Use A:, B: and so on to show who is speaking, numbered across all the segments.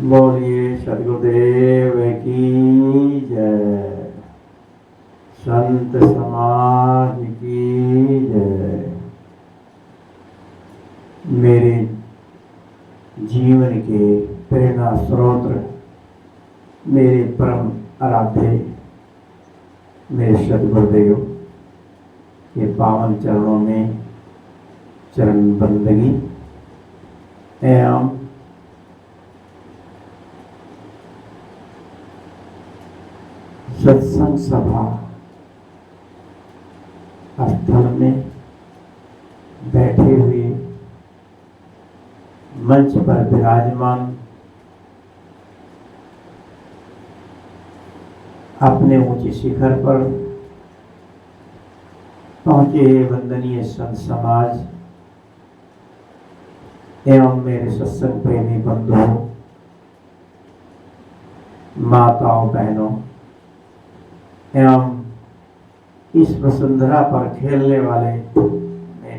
A: बोलिए सदगुरुदेव की जय। संत समाज की जय। मेरे जीवन के प्रेरणा स्रोत, मेरे परम आराध्य मेरे सदगुरुदेव के पावन चरणों में चरण बंदगी एवं सत्संग सभा स्थल में बैठे हुए मंच पर विराजमान अपने ऊंचे शिखर पर पहुंचे वंदनीय संत समाज एवं मेरे सत्संग प्रेमी बंधुओं, माताओं, बहनों एवं इस वसुंधरा पर खेलने वाले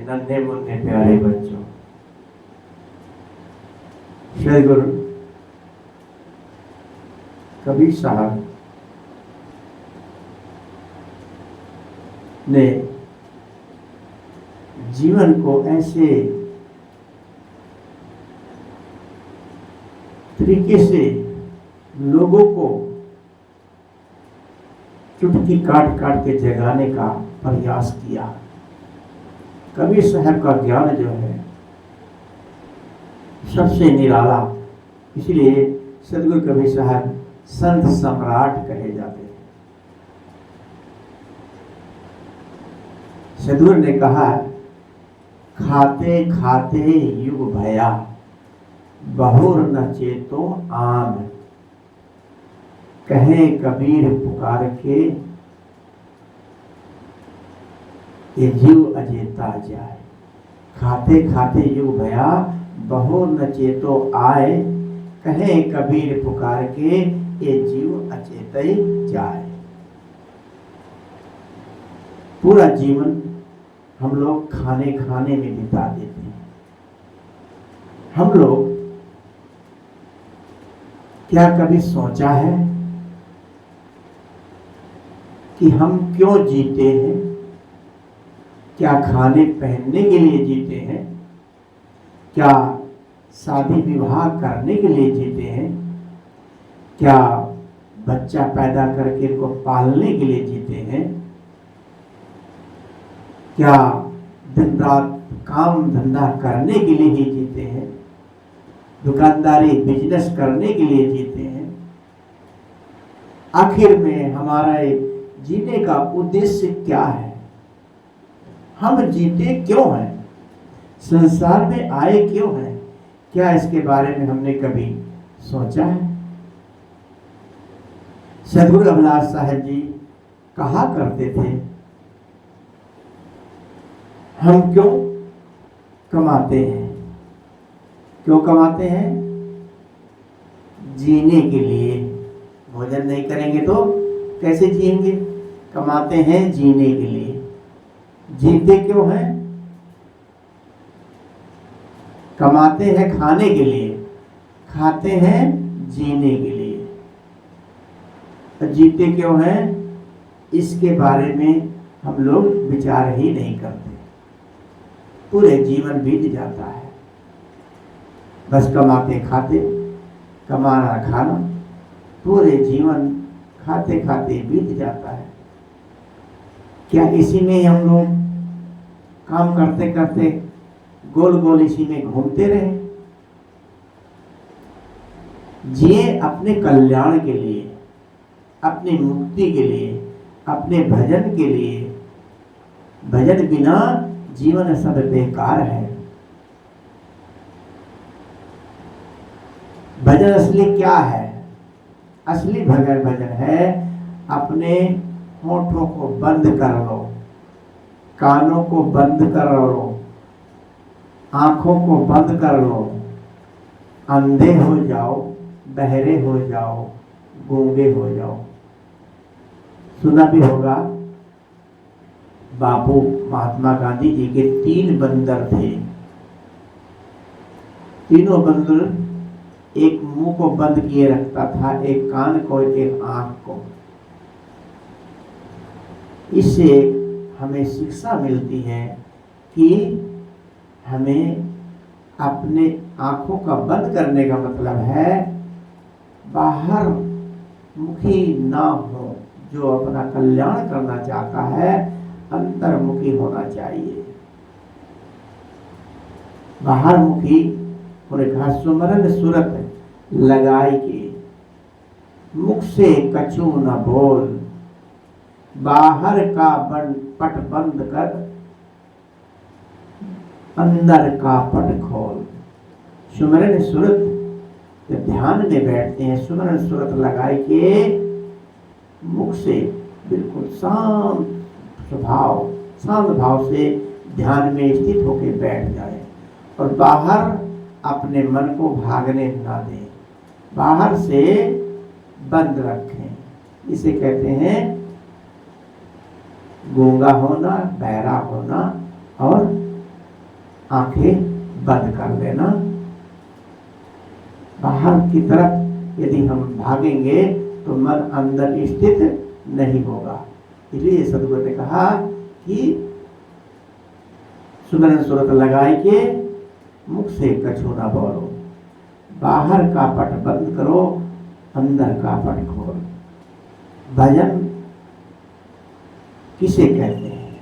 A: नन्हे मुन्ने प्यारे बच्चों, श्री गुरु कबीर साहब ने जीवन को ऐसे तरीके से लोगों को चुटकी काट काट के जगाने का प्रयास किया। कबीर साहब का ज्ञान जो है सबसे निराला, इसलिए सदगुरु कबीर साहब संत सम्राट कहे जाते हैं। सदगुरु ने कहा, खाते खाते युग भया, बहुर न चेतो आम, कहे कबीर पुकार के, ये जीव अजेता जाए। खाते खाते युग भया, बहुर न चेतो आए, कहे कबीर पुकार के, ये जीव अचेत जाए। पूरा जीवन हम लोग खाने खाने में बिता देते हैं। हम लोग क्या कभी सोचा है कि हम क्यों जीते हैं? क्या खाने पहनने के लिए जीते हैं? क्या शादी विवाह करने के लिए जीते हैं? क्या बच्चा पैदा करके इनको पालने के लिए जीते हैं? क्या दिन रात काम धंधा करने के लिए ही जीते हैं? दुकानदारी बिजनेस करने के लिए जीते हैं? आखिर में हमारा जीने का उद्देश्य क्या है? हम जीते क्यों हैं? संसार में आए क्यों हैं? क्या इसके बारे में हमने कभी सोचा है? सदगुरु अभिलाष साहब जी कहा करते थे, हम क्यों कमाते हैं? क्यों कमाते हैं? जीने के लिए। भोजन नहीं करेंगे तो कैसे जिएंगे? कमाते हैं जीने के लिए। जीते क्यों हैं? कमाते हैं खाने के लिए, खाते हैं जीने के लिए। और जीते क्यों हैं? इसके बारे में हम लोग विचार ही नहीं करते। पूरे जीवन बीत जाता है बस कमाते खाते, कमाना खाना, पूरे जीवन खाते खाते बीत जाता है। क्या इसी में हम लोग काम करते करते गोल गोल इसी में घूमते रहे? जिए अपने कल्याण के लिए, अपनी मुक्ति के लिए, अपने भजन के लिए। भजन बिना जीवन सब बेकार है। भजन असली क्या है? असली भजन है अपने होठों को बंद कर लो, कानों को बंद कर लो, आंखों को बंद कर लो, अंधे हो जाओ, बहरे हो जाओ, गूंगे हो जाओ। सुना भी होगा, बापू महात्मा गांधी जी के 3 बंदर थे। तीनों बंदर एक मुंह को बंद किए रखता था, एक कान को, एक आंख को। इससे हमें शिक्षा मिलती है कि हमें अपने आंखों का बंद करने का मतलब है बाहर मुखी ना हो। जो अपना कल्याण करना चाहता है अंतर्मुखी होना चाहिए। बाहर मुखी और कहा सुमरन सुरत लगाई के, मुख से कछु न बोल, बाहर का पट बंद कर, अंदर का पट खोल। सुमरन सुरत, जब ध्यान में बैठते हैं सुमरन सुरत लगाए के मुख से बिल्कुल शांत स्वभाव, शांत भाव से ध्यान में स्थित होकर बैठ जाए और बाहर अपने मन को भागने ना दें, बाहर से बंद रखें। इसे कहते हैं गूंगा होना, बहरा होना और आंखें बंद कर लेना। बाहर की तरफ यदि हम भागेंगे तो मन अंदर स्थित नहीं होगा। इसलिए सदगुरु ने कहा कि सुमरन सुरत लगाई के मुख से कछु ना बोलो, बाहर का पट बंद करो, अंदर का पट खोलो। भजन किसे कहते हैं?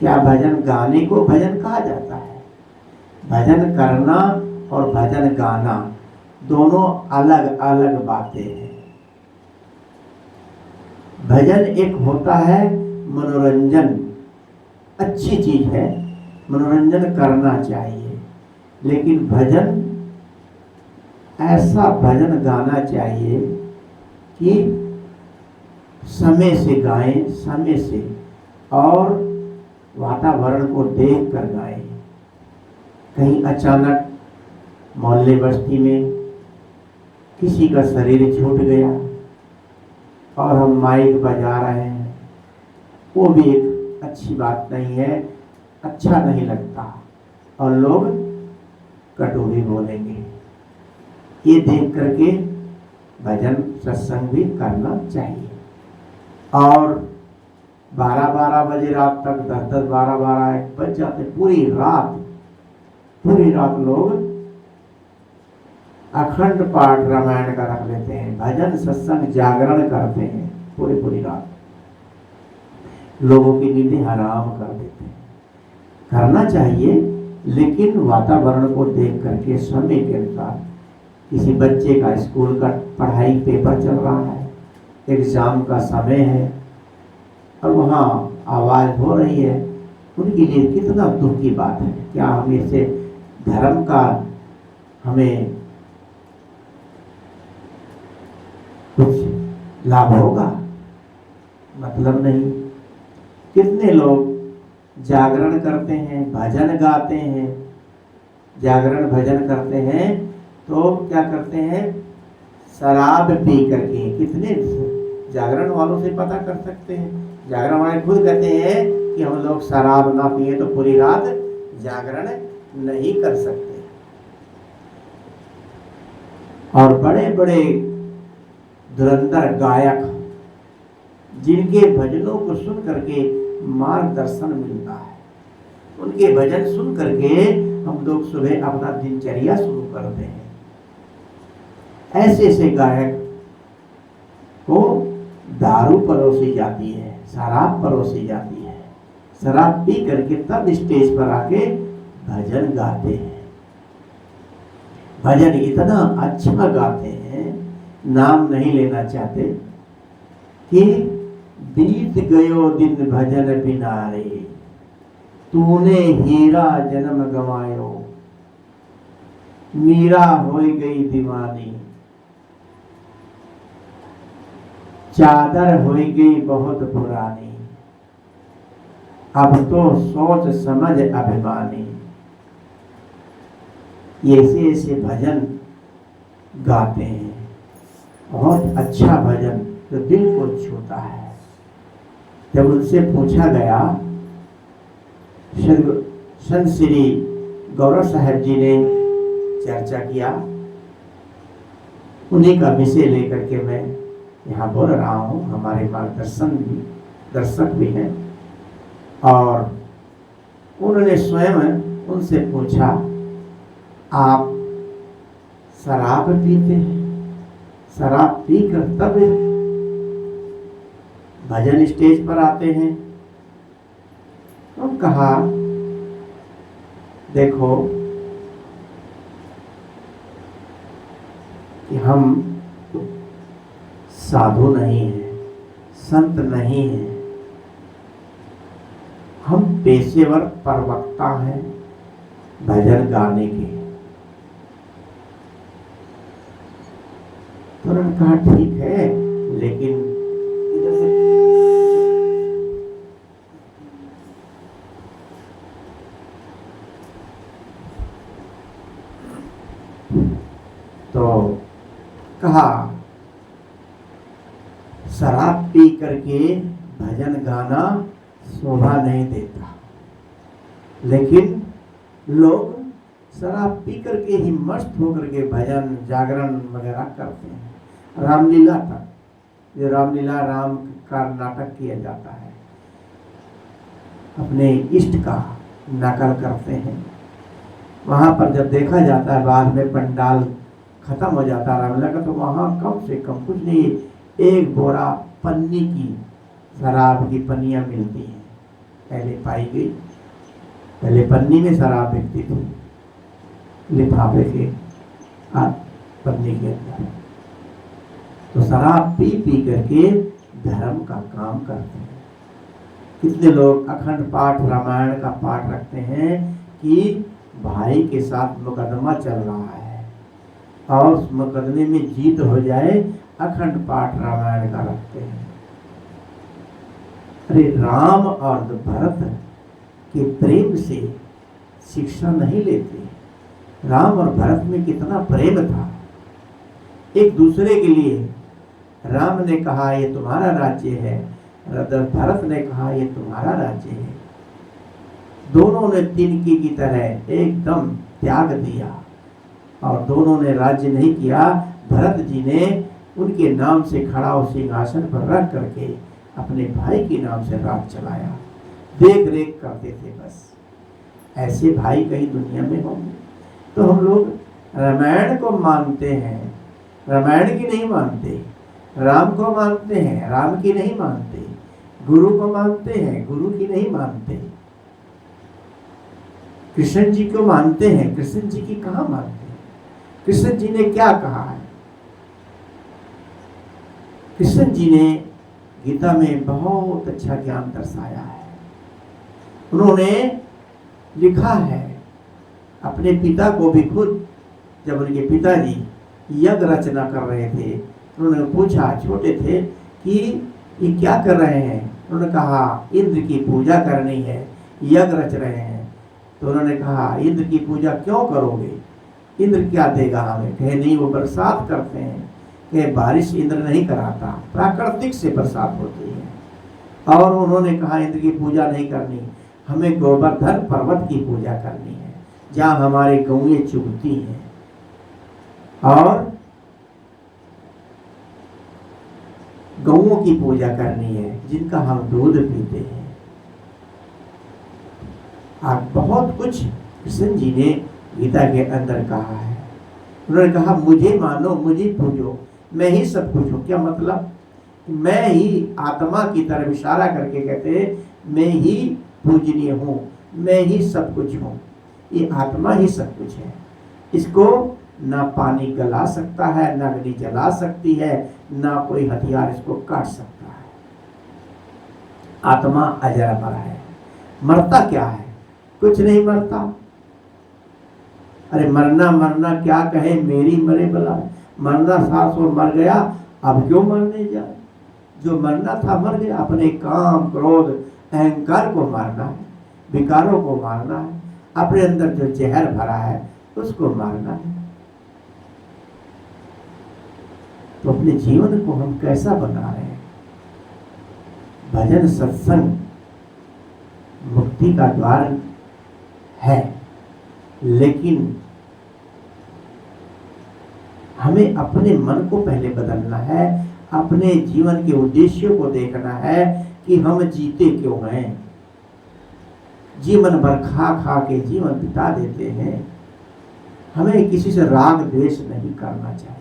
A: क्या भजन गाने को भजन कहा जाता है? भजन करना और भजन गाना दोनों अलग अलग बातें हैं। भजन एक होता है मनोरंजन, अच्छी चीज है, मनोरंजन करना चाहिए, लेकिन भजन ऐसा भजन गाना चाहिए कि समय से गाएं, समय से, और वातावरण को देख कर गाएं। कहीं अचानक मोहल्ले बस्ती में किसी का शरीर छूट गया और हम माइक बजा रहे हैं, वो भी एक अच्छी बात नहीं है, अच्छा नहीं लगता और लोग कटु भी बोलेंगे। ये देख करके भजन सत्संग भी करना चाहिए। और 12-12 बजे रात तक, 10-10, 12-12, 1 बज जाते, पूरी रात लोग अखंड पाठ रामायण का रख लेते हैं, भजन सत्संग जागरण करते हैं पूरी रात, लोगों की नींदें हराम कर देते हैं। करना चाहिए, लेकिन वातावरण को देख करके समय के अनुसार। किसी बच्चे का स्कूल का पढ़ाई पेपर चल रहा है, एग्जाम का समय है और वहाँ आवाज़ हो रही है, उनके लिए कितना दुख की बात है। क्या हम इससे धर्म का हमें कुछ लाभ होगा? मतलब नहीं। कितने लोग जागरण करते हैं, भजन गाते हैं, जागरण भजन करते हैं, तो क्या करते हैं? शराब पी करके। कितने जागरण वालों से पता कर सकते हैं, जागरण वाले खुद कहते हैं कि हम लोग शराब ना पिए तो पूरी रात जागरण नहीं कर सकते। और बड़े बड़े धुरंधर गायक, जिनके भजनों को सुन करके मार्गदर्शन मिलता है, उनके भजन सुन करके हम लोग सुबह अपना दिनचर्या शुरू करते हैं। ऐसे ऐसे गायक को दारू परोसी जाती है, शराब परोसी जाती है, शराब पी करके तब स्टेज पर आके भजन गाते हैं। भजन इतना अच्छा गाते हैं, नाम नहीं लेना चाहते, कि बीत गयो दिन भजन बिना रे, तूने हीरा जन्म गवायो, मीरा हो गई दीवानी, चादर हो गई बहुत पुरानी, अब तो सोच समझ अभिमानी। ऐसे ऐसे भजन गाते हैं, बहुत अच्छा भजन जो दिल को छूता है। जब उनसे पूछा गया, संत श्री गौरव साहब जी ने चर्चा किया उन्हीं का विषय लेकर के मैं यहाँ बोल रहा हूँ। हमारे दर्शक भी हैं, और उन्होंने स्वयं उनसे पूछा, आप शराब पीते हैं? शराब पीकर तब भजन स्टेज पर आते हैं? तो कहा, देखो कि हम साधु नहीं हैं, संत नहीं हैं, हम पेशेवर प्रवक्ता हैं भजन गाने के। तो उन्होंने कहा, ठीक है, लेकिन इधर से तो कहा, शराब पी करके भजन गाना शोभा नहीं देता, लेकिन लोग शराब पी करके ही मस्त होकर के भजन जागरण वगैरह करते हैं। रामलीला तक, जो रामलीला राम का नाटक किया जाता है, अपने इष्ट का नकल करते हैं। वहाँ पर जब देखा जाता है बाद में पंडाल खत्म हो जाता है रामलीला का, तो वहाँ कम से कम कुछ नहीं, एक बोरा पन्नी की शराब की पन्नियाँ मिलती हैं। पहले पाई गई, पहले पन्नी में शराब बिकती थी, लिफाफे के पन्नी के अंदर। तो शराब पी पी करके धर्म का काम करते हैं। कितने लोग अखंड पाठ रामायण का पाठ रखते हैं कि भाई के साथ मुकदमा चल रहा है और उस मुकदमे में जीत हो जाए, अखंड पाठ रामायण का रखते हैं। अरे राम और भरत के प्रेम से शिक्षा नहीं लेते। राम और भरत में कितना प्रेम था एक दूसरे के लिए। राम ने कहा ये तुम्हारा राज्य है, भरत ने कहा ये तुम्हारा राज्य है। दोनों ने तिनकी की तरह एकदम त्याग दिया और दोनों ने राज्य नहीं किया। भरत जी ने उनके नाम से खड़ा उस सिंहासन पर रख करके अपने भाई के नाम से राज चलाया, देख रेख करते थे। बस ऐसे भाई कहीं दुनिया में होंगे? तो हम लोग रामायण को मानते हैं, रामायण की नहीं मानते। राम को मानते हैं, राम की नहीं मानते। गुरु को मानते हैं, गुरु की नहीं मानते। कृष्ण जी को मानते हैं, कृष्ण जी की कहाँ मानते हैं? कृष्ण जी ने क्या कहा है? कृष्ण जी ने गीता में बहुत अच्छा ज्ञान दर्शाया है। उन्होंने लिखा है अपने पिता को भी खुद, जब उनके पिताजी यज्ञ रचना कर रहे थे, उन्होंने पूछा, छोटे थे, कि ये क्या कर रहे हैं? उन्होंने कहा इंद्र की पूजा करनी है, यज्ञ रच रहे हैं। तो उन्होंने कहा इंद्र की पूजा क्यों करोगे? इंद्र क्या देगा हमें? कहे नहीं, वो बरसात करते हैं। कहे बारिश इंद्र नहीं कराता, प्राकृतिक से बरसात होती है। और उन्होंने कहा इंद्र की पूजा नहीं करनी, हमें गोवर्धन पर्वत की पूजा करनी है, जहाँ हमारे गौएं चुगती हैं और गौओं की पूजा करनी है, जिनका हम दूध पीते हैं। आप बहुत कुछ कृष्ण जी ने गीता के अंदर कहा है। उन्होंने कहा मुझे मानो, मुझे पूजो, मैं ही सब कुछ हूँ। क्या मतलब? मैं ही आत्मा की तरफ इशारा करके कहते मैं ही पूजनीय हूँ, मैं ही सब कुछ हूँ। ये आत्मा ही सब कुछ है। इसको ना पानी गला सकता है, ना अग्नि जला सकती है, ना कोई हथियार इसको काट सकता है। आत्मा अजर अमर है। मरता क्या है? कुछ नहीं मरता। अरे मरना मरना क्या कहे, मेरी मरे भला। मरना सास और मर गया, अब क्यों मरने जाए? जो मरना था मर गया। अपने काम, क्रोध, अहंकार को मारना है, विकारों को मारना है, अपने अंदर जो जहर भरा है उसको मारना है। तो अपने जीवन को हम कैसा बना रहे हैं? भजन सत्संग मुक्ति का द्वार है, लेकिन हमें अपने मन को पहले बदलना है, अपने जीवन के उद्देश्यों को देखना है कि हम जीते क्यों हैं। जीवन भर खा खा के जीवन बिता देते हैं। हमें किसी से राग द्वेष नहीं करना चाहिए,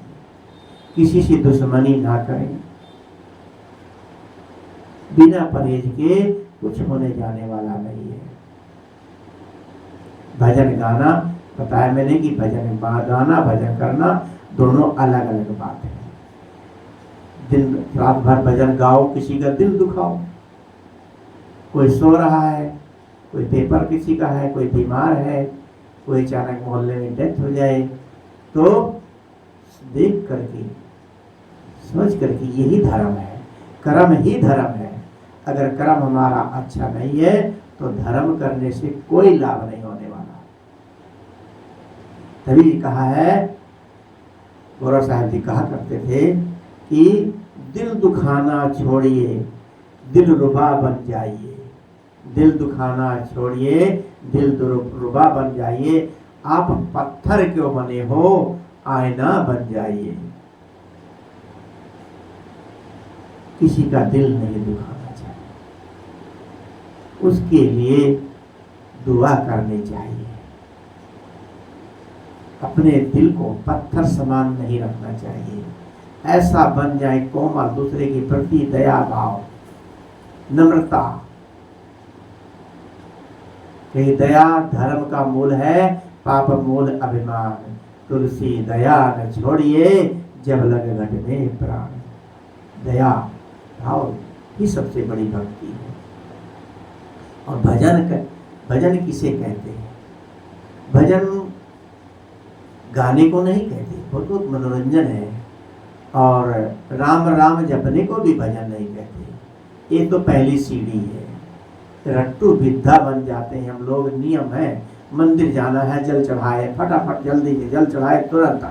A: किसी से दुश्मनी ना करें। बिना परहेज के कुछ होने जाने वाला नहीं है। भजन गाना, बताया मैंने कि भजन गाना भजन करना दोनों अलग अलग बात है। दिन रात भर भजन गाओ, किसी का दिल दुखाओ, कोई सो रहा है, कोई पेपर किसी का है, कोई बीमार है, कोई अचानक मोहल्ले में डेथ हो जाए, तो देख करके सोच करके यही धर्म है, कर्म ही धर्म है। अगर कर्म हमारा अच्छा नहीं है तो धर्म करने से कोई लाभ नहीं होने वाला। तभी कहा है, गौरव साहब जी कहा करते थे कि दिल दुखाना छोड़िए, दिल रुबा बन जाइए। दिल दुखाना छोड़िए, दिल रुबा बन जाइए। आप पत्थर क्यों बने हो, आईना बन जाइए। किसी का दिल नहीं दुखाना चाहिए, उसके लिए दुआ करनी चाहिए। अपने दिल को पत्थर समान नहीं रखना चाहिए। ऐसा बन जाए कोमल, दूसरे के प्रति दया भाव, नम्रता। कि दया धर्म का मूल है, पाप मूल अभिमान। तुलसी दया न छोड़िए, जब लग घट में प्राण। दया भाव ही सबसे बड़ी भक्ति है। और भजन किसे कहते हैं? भजन गाने को नहीं कहते, बहुत मनोरंजन है। और राम राम जपने को भी भजन नहीं कहते। ये तो पहली सीढ़ी है। रट्टू विद्या बन जाते हैं हम लोग। नियम है, मंदिर जाना है, जल चढ़ाए, फटाफट जल्दी से जल चढ़ाए, तुरंत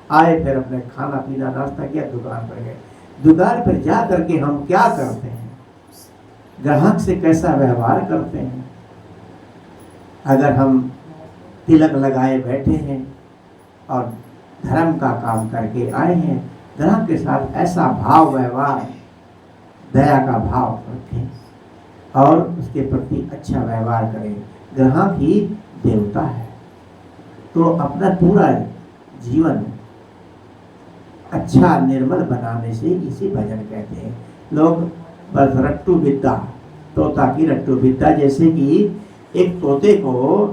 A: आए फिर अपने खाना पीना नाश्ता किया, दुकान पर गए। दुकान पर जा करके हम क्या करते हैं? ग्राहक से कैसा व्यवहार करते हैं? अगर हम तिलक लगाए बैठे हैं और धर्म का काम करके आए हैं, ग्राहक के साथ ऐसा भाव व्यवहार, दया का भाव रखें और उसके प्रति अच्छा व्यवहार करें। ग्राहक ही देवता है। तो अपना पूरा जीवन अच्छा निर्मल बनाने से इसी भजन कहते हैं। लोग बस रट्टू विद्या, तोता की रट्टू विद्या, जैसे कि एक तोते को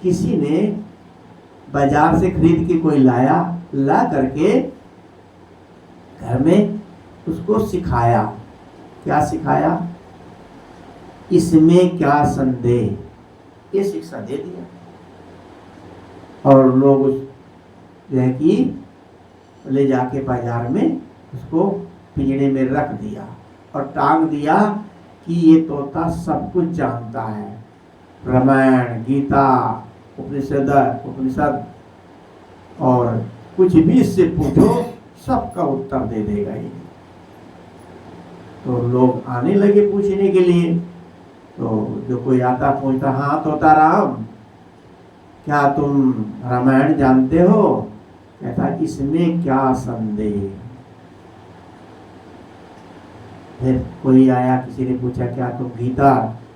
A: किसी ने बाजार से खरीद के कोई लाया, ला करके घर में उसको सिखाया। क्या सिखाया? इसमें क्या संदेह, ये शिक्षा दे दिया। और लोग उस जो है कि ले जाके बाजार में उसको पिंजरे में रख दिया और टांग दिया कि ये तोता सब कुछ जानता है। रामायण, गीता, उपनिषद और कुछ भी इससे पूछो सबका उत्तर दे देगा ये। तो लोग आने लगे पूछने के लिए। तो जो कोई आता पूछता, हाँ तोता राम, क्या तुम रामायण जानते हो? कहता इसमें क्या संदेह। फिर कोई आया, किसी ने पूछा क्या तुम गीता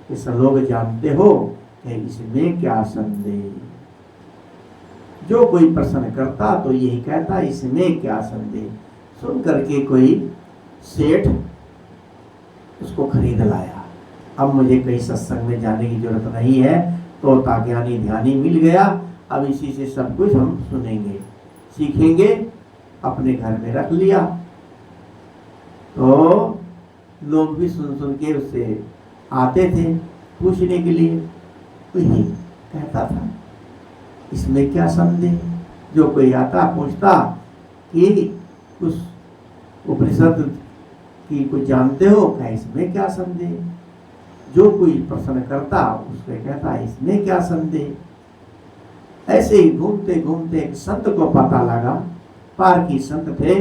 A: के श्लोक जानते हो? कि इसमें क्या संदेह। जो कोई प्रश्न करता तो यही कहता इसमें क्या संदेह। सुन करके कोई सेठ उसको खरीद लाया। अब मुझे कहीं सत्संग में जाने की जरूरत नहीं है, तोता ज्ञानी ध्यानी मिल गया। अब इसी से सब कुछ हम सुनेंगे, सीखेंगे। अपने घर में रख लिया। तो लोग भी सुन के उससे आते थे पूछने के लिए। तो यही कहता था इसमें क्या संदेह। जो कोई आता पूछता कि उस उपनिषद की कुछ जानते हो? क्या इसमें क्या संदेह। जो कोई प्रश्न करता उससे कहता इसमें क्या संदेह। ऐसे ही घूमते घूमते एक संत को पता लगा, पारकी संत थे।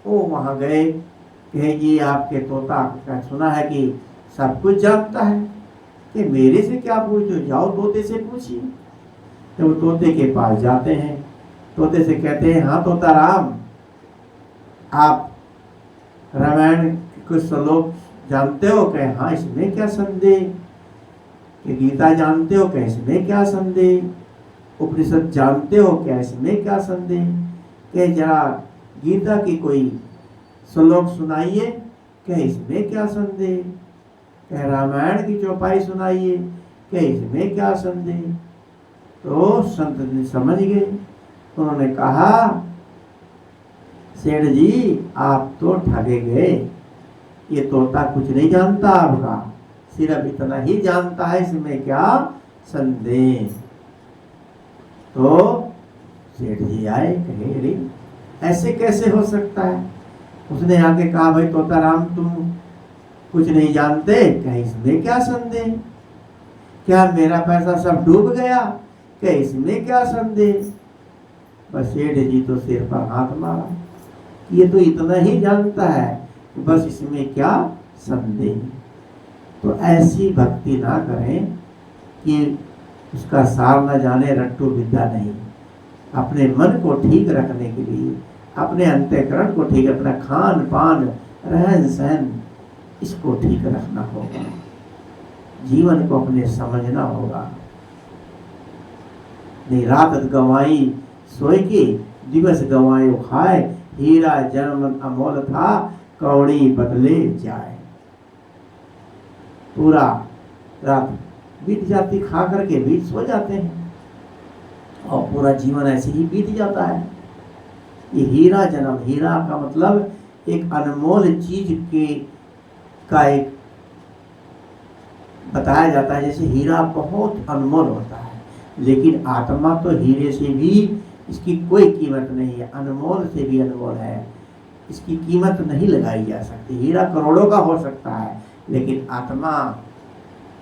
A: वो वहाँ गए, कहे जी आपके तोता का सुना है कि सब कुछ जानता है, कि मेरे से क्या पूछो, जाओ तोते से पूछिए। तो वो तोते के पास जाते हैं, तोते से कहते हैं हाँ तोता राम, आप रामायण के कुछ श्लोक जानते हो क्या? हाँ, इसमें क्या संदेह? कि गीता जानते हो क्या? इसमें क्या संदेह? उपनिषद जानते हो क्या? इसमें क्या संदेह? कि जरा गीता की कोई श्लोक सुनाइए, क्या इसमें क्या संदेह? क्या रामायण की चौपाई सुनाइए, क्या इसमें क्या संदेह? तो संत जी समझ गए। उन्होंने कहा, सेठ जी आप तो ठगे गए, ये तोता कुछ नहीं जानता आपका, सिर्फ इतना ही जानता है, इसमें क्या संदेह? तो सेठ जी आए, कहे अरे ऐसे कैसे हो सकता है? उसने आके कहा, भाई तोता राम तुम कुछ नहीं जानते, क्या इसमें क्या संदेह? क्या मेरा पैसा सब डूब गया, क्या इसमें क्या संदेह? बस सेठ जी तो सिर पर हाथ मारा, ये तो इतना ही जानता है, बस इसमें क्या संदेह? तो ऐसी भक्ति ना करें कि उसका सार न जाने रट्टू विद्या नहीं। अपने मन को ठीक रखने के लिए, अपने अंतःकरण को ठीक, अपना खान पान रहन सहन इसको ठीक रखना होगा, जीवन को अपने समझना होगा। नहीं रात गंवाई सोए की, दिवस गंवायो खाए, हीरा जन्म अमोल था, कौड़ी बदले जाए। पूरा रात बीत जाती, खा करके बीत सो जाते हैं और पूरा जीवन ऐसे ही बीत जाता है। ये हीरा जन्म, हीरा का मतलब एक अनमोल चीज के का एक बताया जाता है, जैसे हीरा बहुत अनमोल होता है, लेकिन आत्मा तो हीरे से भी इसकी कोई कीमत नहीं है, अनमोल से भी अनमोल है, इसकी कीमत नहीं लगाई जा सकती। हीरा करोड़ों का हो सकता है, लेकिन आत्मा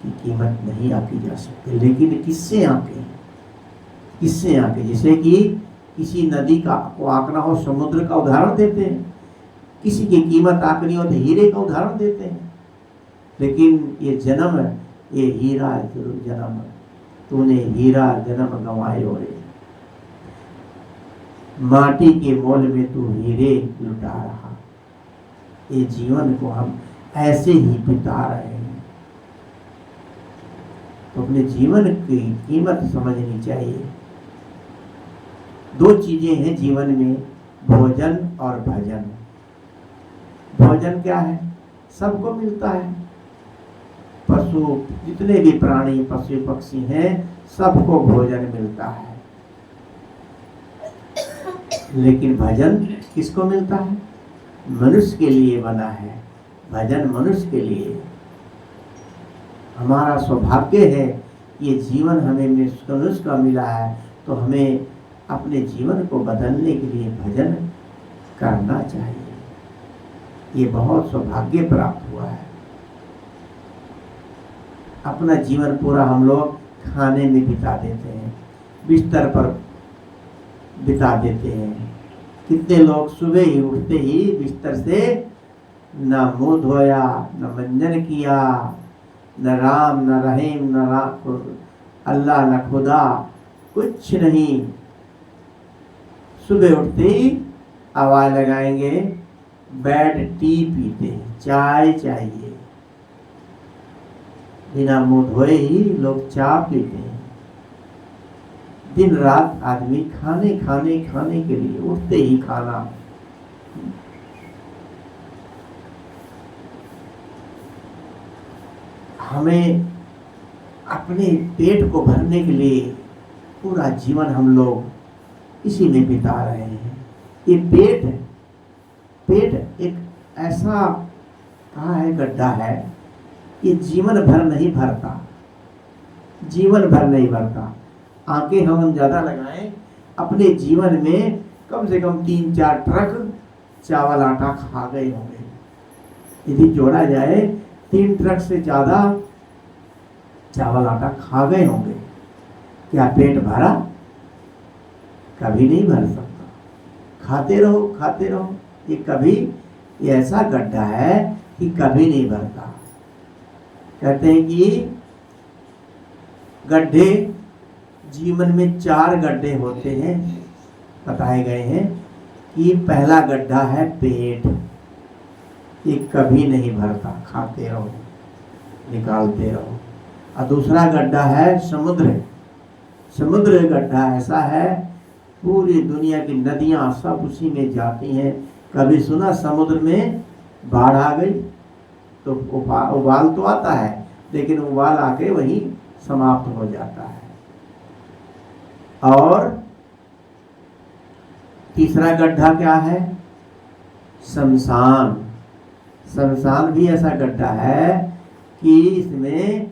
A: की कीमत नहीं आकी जा सकती। लेकिन किससे आके? किससे आके? जैसे कि किसी नदी का को आंकना हो, समुद्र का उदाहरण देते हैं, किसी की कीमत आंकनी हो तो हीरे का उदाहरण देते हैं। लेकिन ये जन्म, ये हीरा जन्म, तूने हीरा जन्म गंवायो रे, माटी के मोल में तू हीरे लुटा रहा। ये जीवन को हम ऐसे ही बिता रहे हैं, तो अपने जीवन की कीमत समझनी चाहिए। दो चीजें हैं जीवन में, भोजन और भजन। भोजन क्या है? सबको मिलता है, पशु जितने भी प्राणी पशु पक्षी हैं सबको भोजन मिलता है। लेकिन भजन किसको मिलता है? मनुष्य के लिए बना है भजन, मनुष्य के लिए। हमारा सौभाग्य है ये जीवन हमें मनुष्य का मिला है, तो हमें अपने जीवन को बदलने के लिए भजन करना चाहिए। ये बहुत सौभाग्य प्राप्त हुआ है। अपना जीवन पूरा हम लोग खाने में बिता देते हैं, बिस्तर पर बिता देते हैं। कितने लोग सुबह ही उठते ही बिस्तर से न मुंह धोया, न मंजन किया, न राम न रहीम न अल्लाह न खुदा, कुछ नहीं। सुबह उठते ही आवाज लगाएंगे, बेड टी पीते, चाय चाहिए। बिना मुंह धोए ही लोग चाय पीते हैं। दिन रात आदमी खाने खाने खाने के लिए उठते ही खाना। हमें अपने पेट को भरने के लिए पूरा जीवन हम लोग इसी में बिता रहे हैं। ये पेट एक ऐसा कहा है गड्ढा है, ये जीवन भर नहीं भरता, जीवन भर नहीं भरता। आंखें हम ज़्यादा लगाएं, अपने जीवन में कम से कम 3-4 ट्रक चावल आटा खा गए होंगे। यदि जोड़ा जाए 3 ट्रक से ज़्यादा चावल आटा खा गए होंगे। क्या पेट भरा? कभी नहीं भर सकता। खाते रहो खाते रहो, ये कभी, ये ऐसा गड्ढा है कि कभी नहीं भरता। कहते हैं कि गड्ढे जीवन में 4 गड्ढे होते हैं, बताए गए हैं कि पहला गड्ढा है पेट, ये कभी नहीं भरता, खाते रहो निकालते रहो। और दूसरा गड्ढा है समुद्र। समुद्र गड्ढा ऐसा है, पूरी दुनिया की नदियां सब उसी में जाती हैं। कभी सुना समुद्र में बाढ़ आ गई? तो उबाल तो आता है, लेकिन उबाल आके वहीं समाप्त हो जाता है। और तीसरा गड्ढा क्या है? शमशान। शमशान भी ऐसा गड्ढा है कि इसमें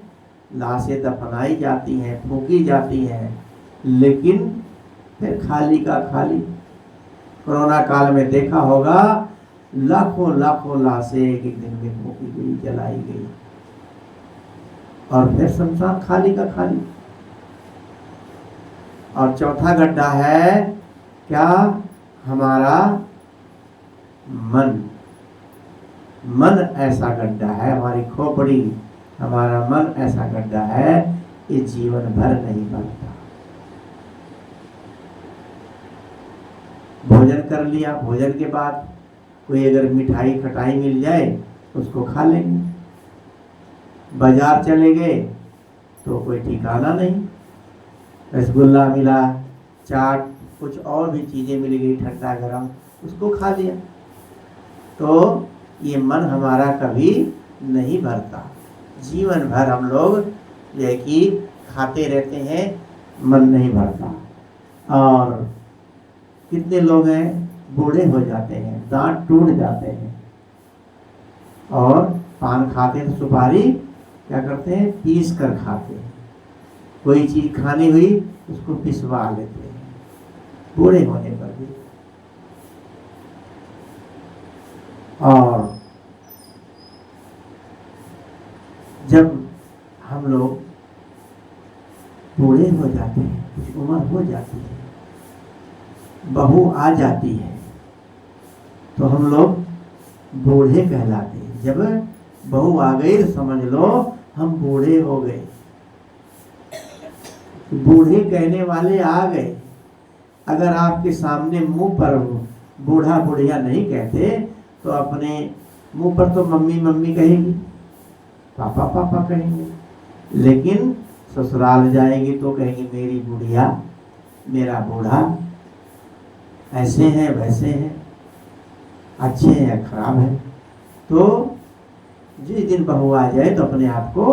A: लाशें दफनाई जाती हैं, फूंकी जाती हैं, लेकिन फिर खाली का खाली। कोरोना काल में देखा होगा, लाखों लाखों लाशें एक एक दिन में फूंकी गई, जलाई गई, और फिर शमशान खाली का खाली। और चौथा गड्ढा है क्या? हमारा मन। मन ऐसा गड्ढा है, हमारी खोपड़ी, हमारा मन ऐसा गड्ढा है, ये जीवन भर नहीं भरता। भोजन कर लिया, भोजन के बाद कोई अगर मिठाई खटाई मिल जाए उसको खा लेंगे। बाजार चले गए तो कोई ठिकाना नहीं, रसगुल्ला मिला, चाट, कुछ और भी चीज़ें मिल गई ठंडा गरम, उसको खा लिया। तो ये मन हमारा कभी नहीं भरता। जीवन भर हम लोग जो है कि खाते रहते हैं, मन नहीं भरता। और कितने लोग हैं बूढ़े हो जाते हैं, दांत टूट जाते हैं, और पान खाते हैं तो सुपारी क्या करते हैं? पीस कर खाते हैं। कोई चीज़ खानी हुई उसको पिसवा लेते हैं बूढ़े होने पर भी। और जब हम लोग बूढ़े हो जाते हैं, कुछ उम्र हो जाती है, बहू आ जाती है, तो हम लोग बूढ़े कहलाते हैं। जब बहू आ गई तो समझ लो हम बूढ़े हो गए। बूढ़े कहने वाले आ गए। अगर आपके सामने मुंह पर बूढ़ा बुढ़िया नहीं कहते तो अपने मुंह पर तो मम्मी मम्मी कहेंगी, पापा पापा कहेंगे, लेकिन ससुराल जाएंगे तो कहेंगे मेरी बुढ़िया, मेरा बूढ़ा, ऐसे हैं वैसे हैं, अच्छे हैं या खराब हैं। तो जिस दिन बहू आ जाए तो अपने आप को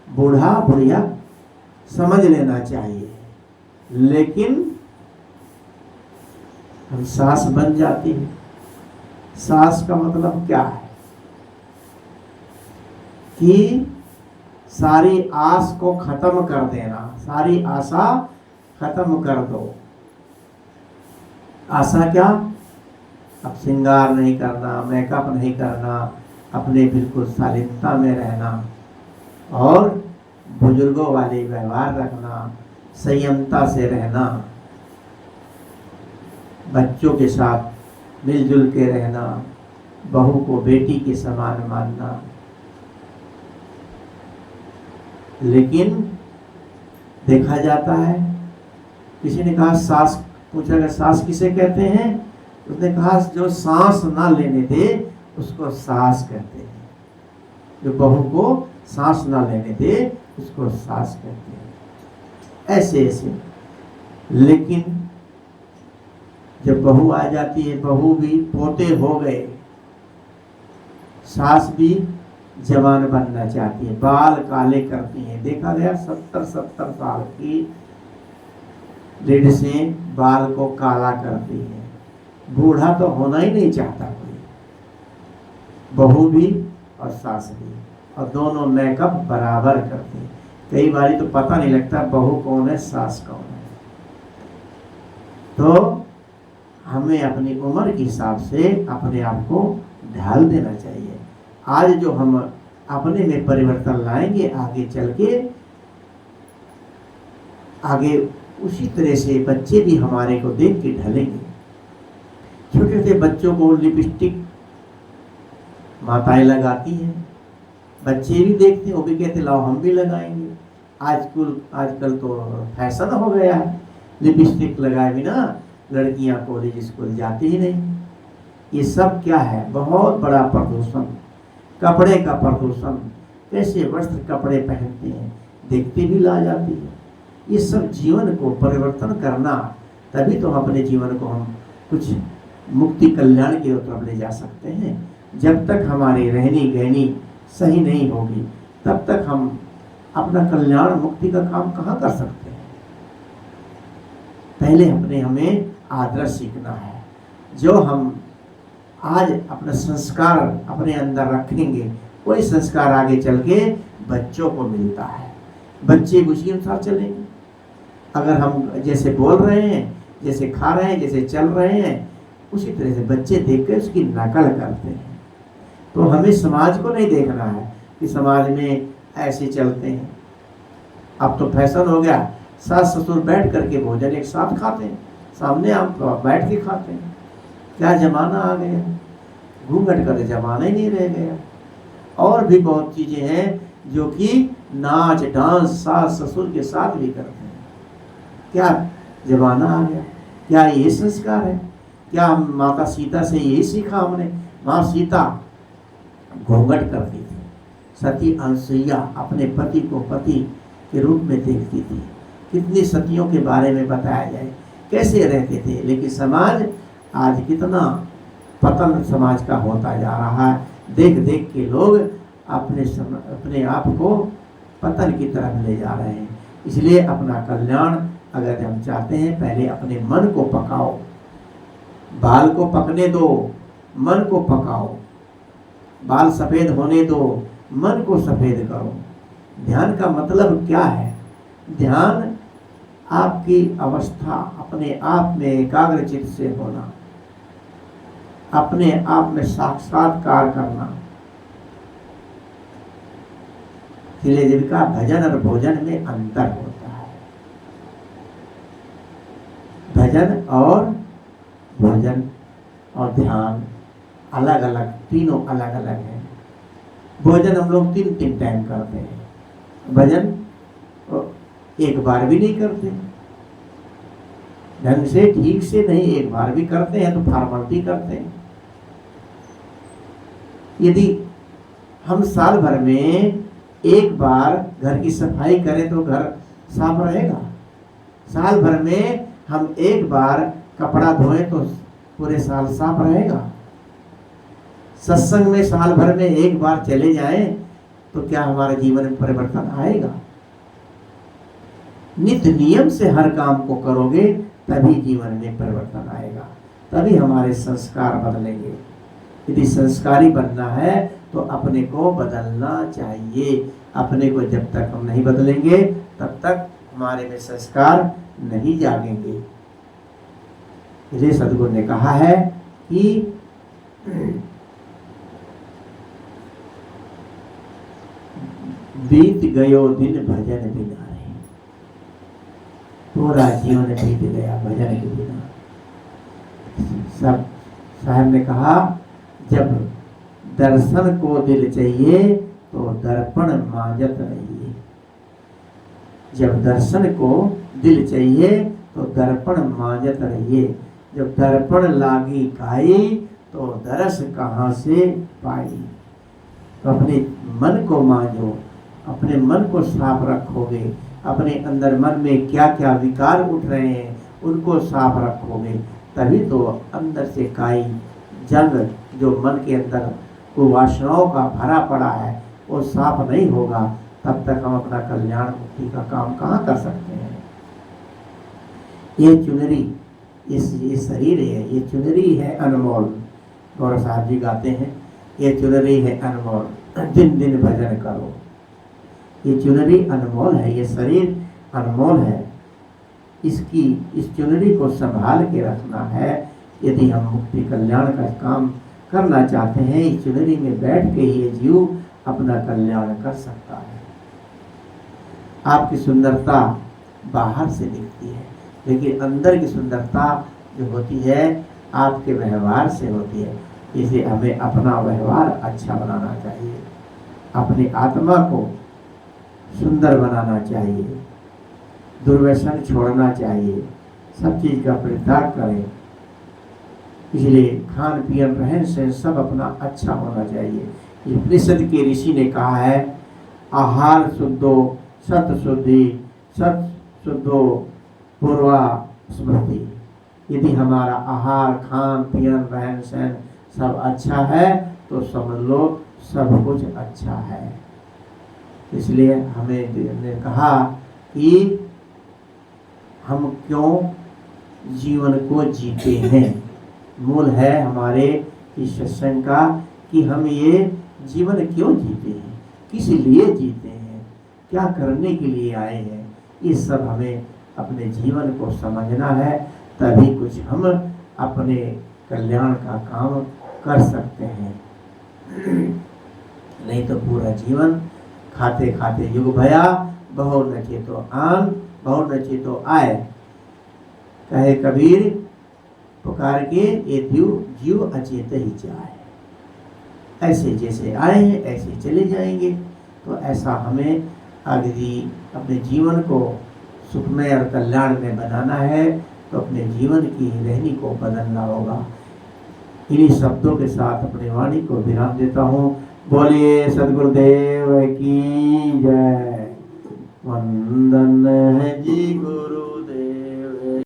A: बूढ़ा बुढ़िया समझ लेना चाहिए। लेकिन हम सास बन जाती है। सास का मतलब क्या है? कि सारी आस को खत्म कर देना, सारी आशा खत्म कर दो। आशा क्या? अब श्रृंगार नहीं करना, मेकअप नहीं करना, अपने बिल्कुल शालीनता में रहना, और बुजुर्गों वाले व्यवहार रखना, संयमता से रहना, बच्चों के साथ मिलजुल के रहना, बहू को बेटी के समान मानना। लेकिन देखा जाता है, किसी ने कहा सास, पूछा गया सास किसे कहते हैं? उसने कहा जो सांस ना लेने दे उसको सास कहते हैं, जो बहू को सांस ना लेने दे उसको सास कहते हैं। ऐसे ऐसे। लेकिन जब बहू आ जाती है, बहू भी पोते हो गए, सास भी जवान बनना चाहती है, बाल काले करती है। देखा गया 70-70 साल की लेडीज़ें बाल को काला करती है। बूढ़ा तो होना ही नहीं चाहता कोई, बहू भी और सास भी, और दोनों मेकअप बराबर करते हैं। कई बार तो पता नहीं लगता बहू कौन है सास कौन है। तो हमें अपनी उम्र के हिसाब से अपने आप को ढाल देना चाहिए। आज जो हम अपने में परिवर्तन लाएंगे, आगे चल के आगे उसी तरह से बच्चे भी हमारे को देख के ढलेंगे। छोटे छोटे बच्चों को लिपस्टिक माताएं लगाती हैं, बच्चे भी देखते हैं, वो भी कहते लाओ हम भी लगाएंगे। आजकल तो फैशन हो गया है, लिपस्टिक लगाए बिना लड़कियां कॉलेज स्कूल जाती ही नहीं। ये सब क्या है? बहुत बड़ा प्रदूषण, कपड़े का प्रदूषण। कैसे वस्त्र कपड़े पहनते हैं, देखते भी ला जाती है। ये सब जीवन को परिवर्तन करना, तभी तो अपने जीवन को हम कुछ मुक्ति कल्याण की तरफ ले जा सकते हैं। जब तक हमारी रहनी गहनी सही नहीं होगी, तब तक हम अपना कल्याण मुक्ति का काम कहाँ कर सकते हैं। पहले हमें आदर्श सीखना है। जो हम आज अपना संस्कार अपने अंदर रखेंगे, वही संस्कार आगे चल के बच्चों को मिलता है। बच्चे उसी अनुसार चलेंगे। अगर हम जैसे बोल रहे हैं, जैसे खा रहे हैं, जैसे चल रहे हैं, उसी तरह से बच्चे देखकर उसकी नकल करते हैं। तो हमें समाज को नहीं देखना है कि समाज में ऐसे चलते हैं। अब तो फैशन हो गया, सास ससुर बैठ करके भोजन एक साथ खाते हैं, सामने हम बैठ के खाते हैं। क्या जमाना आ गया, घूंघट का जमाना ही नहीं रह गया। और भी बहुत चीजें हैं जो कि नाच डांस सास ससुर के साथ भी करते हैं। क्या जमाना आ गया? क्या ये संस्कार है? क्या हम माता सीता से यही सीखा हमने? माँ सीता घूंघट करती थी, सती अनसुईया अपने पति को पति के रूप में देखती थी। कितनी सतियों के बारे में बताया जाए, कैसे रहते थे। लेकिन समाज आज कितना पतन समाज का होता जा रहा है। देख देख के लोग अपने आप को पतन की तरफ ले जा रहे हैं। इसलिए अपना कल्याण अगर हम चाहते हैं, पहले अपने मन को पकाओ। बाल को पकने दो, मन को पकाओ। बाल सफ़ेद होने दो, मन को सफ़ेद करो। ध्यान का मतलब क्या है? ध्यान आपकी अवस्था अपने आप में एकाग्रचित्त से होना, अपने आप में साक्षात्कार करना। इसलिए जिनका भजन और भोजन में अंतर होता है। भजन और भोजन और ध्यान अलग अलग, तीनों अलग अलग हैं। भोजन हम लोग 3 टाइम करते हैं, भजन एक बार भी नहीं करते ढंग से, ठीक से नहीं। एक बार भी करते हैं तो फॉर्मेलिटी करते हैं। यदि हम साल भर में एक बार घर की सफाई करें तो घर साफ रहेगा। साल भर में हम एक बार कपड़ा धोएं तो पूरे साल साफ रहेगा। सत्संग में साल भर में एक बार चले जाएं तो क्या हमारे जीवन में परिवर्तन आएगा? नित्य नियम से हर काम को करोगे तभी जीवन में परिवर्तन आएगा, तभी हमारे संस्कार बदलेंगे। यदि संस्कारी बनना है तो अपने को बदलना चाहिए। अपने को जब तक हम नहीं बदलेंगे तब तक हमारे में संस्कार नहीं जागेंगे। इसलिए सद्गुरु ने कहा है कि बीत गयो दिन भजन बिना रे। पूरा जीवन बीत गया भजन के बिना। सब साहब ने कहा, जब दर्शन को दिल चाहिए तो दर्पण मांजत रहिए। जब दर्शन को दिल चाहिए तो दर्पण मांजत रहिए। जब दर्पण लागी काई तो दरस कहाँ से पाई। तो अपने मन को मांजो, अपने मन को साफ रखोगे, अपने अंदर मन में क्या क्या विकार उठ रहे हैं उनको साफ रखोगे, तभी तो अंदर से काई जंग जो मन के अंदर कुवासनाओं का भरा पड़ा है वो साफ नहीं होगा। तब तक हम अपना कल्याण मुक्ति का काम कहाँ कर सकते हैं। ये चुनरी, ये शरीर है, ये चुनरी है अनमोल। गौरव साहब जी गाते हैं, ये चुनरी है अनमोल, दिन दिन भजन करो। ये चुनरी अनमोल है, ये शरीर अनमोल है। इस चुनरी को संभाल के रखना है। यदि हम मुक्ति कल्याण का काम करना चाहते हैं, इस चुनरी में बैठ के ये जीव अपना कल्याण कर सकता है। आपकी सुंदरता बाहर से दिखती है, लेकिन अंदर की सुंदरता जो होती है आपके व्यवहार से होती है। इसलिए हमें अपना व्यवहार अच्छा बनाना चाहिए, अपनी आत्मा को सुंदर बनाना चाहिए, दुर्व्यसन छोड़ना चाहिए, सब चीज़ का परित्याग करें। इसलिए खान पियन रहन सहन सब अपना अच्छा होना चाहिए। ये उपनिषद के ऋषि ने कहा है, आहार शुद्धो सत शुद्धि, सत शुद्धो पूर्वा स्मृति। यदि हमारा आहार खान पियन रहन सहन सब अच्छा है तो समझ लो सब कुछ अच्छा है। इसलिए हमें ने कहा कि हम क्यों जीवन को जीते हैं। मूल है हमारे इस सत्संग का कि हम ये जीवन क्यों जीते हैं, किस लिए जीते हैं, क्या करने के लिए आए हैं। ये सब हमें अपने जीवन को समझना है, तभी कुछ हम अपने कल्याण का काम कर सकते हैं। नहीं तो पूरा जीवन खाते खाते युग भया, बहु नचे तो आन बहु नचे तो आए। कहे कबीर पुकार के ये जीव अचेत ही जाए। ऐसे जैसे आए हैं ऐसे चले जाएंगे। तो ऐसा हमें अगली अपने जीवन को सुखमय और कल्याण में बनाना है, तो अपने जीवन की रहनी को बदलना होगा। इन्हीं शब्दों के साथ अपनी वाणी को विराम देता हूँ। बोलिए सद्गुरुदेव की जय। वंदन है जी गुरु